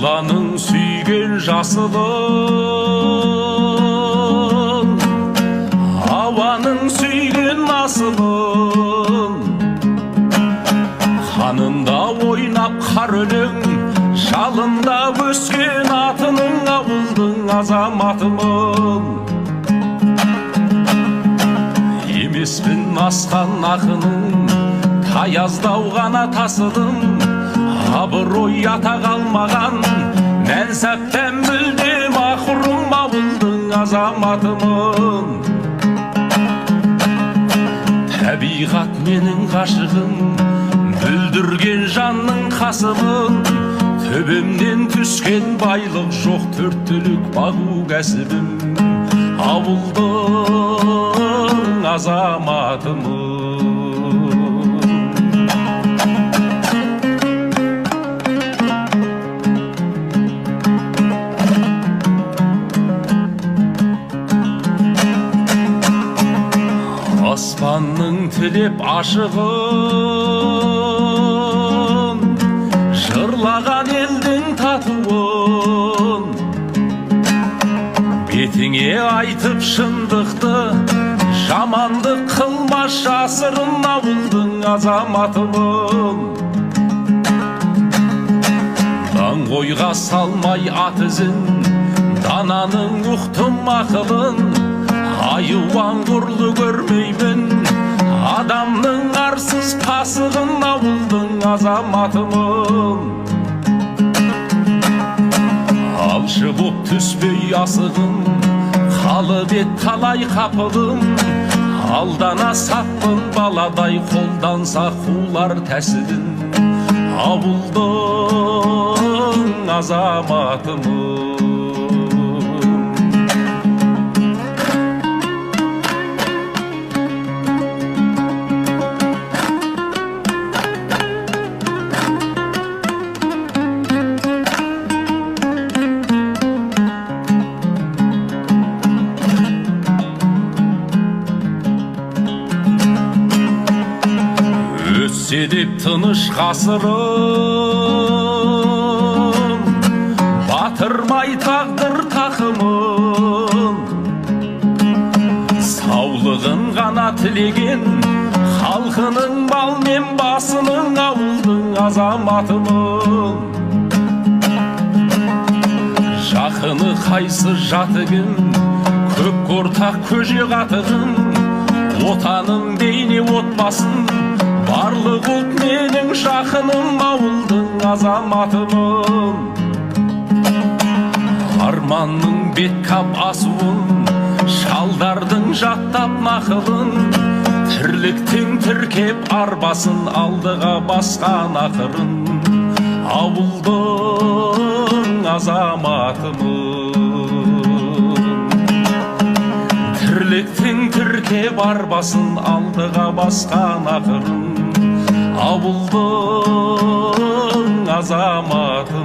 Алланың сүйген жасылын, ауаның сүйген асылын, қанында ойнап қар өлең, жалында өскен атының, ауылдың азаматымын. Емеспін асқан ақының, таяздау ғана тасыдым, абырой атақ алмаған, мәнсәптен мүлде махрұм, ауылдың азаматымын. Табиғат менің ғашығым, бүлдірген жанның қасымын, төбемнен түскен байлық жоқ, төрт түлік бағу кәсібім, ауылдың азаматымын. Аспанның тілеп ашығын, жырлаған елдің татуын, бетіңе айтып шындықты, жамандық қылмас жасырын, ауылдың азаматымын. Даңғойға салмай ат ізін, дананың ұқтым ақылын, айуан құрлы көрмеймін, адамның арсыз пасығын, ауылдың азаматымын. Алшы боп түспей асығын, қалып ет талай қапылым, алдана сатпын баладай, қолданса қулар тәсілін, ауылдың азаматымын. Өтсе деп тыныш ғасырым, батырмай тағдыр тақымын, саулығын ғана тілеген, халқының балмен басының, ауылдың азаматымын. Жақыны қайсы жаты кім, көп ортақ көже қатығын, отаным бейне отбасын, барлық ұлт менің жақыным, ауылдың азаматымын. Арманның беткап асуын, шалдардың жаттап нақылын, тірліктің тіркеп арбасын, алдыға басқан ақырын, ауылдың азаматымын. Тірліктің тіркеп арбасын, алдыға басқан ақырын, ауылдың азаматы.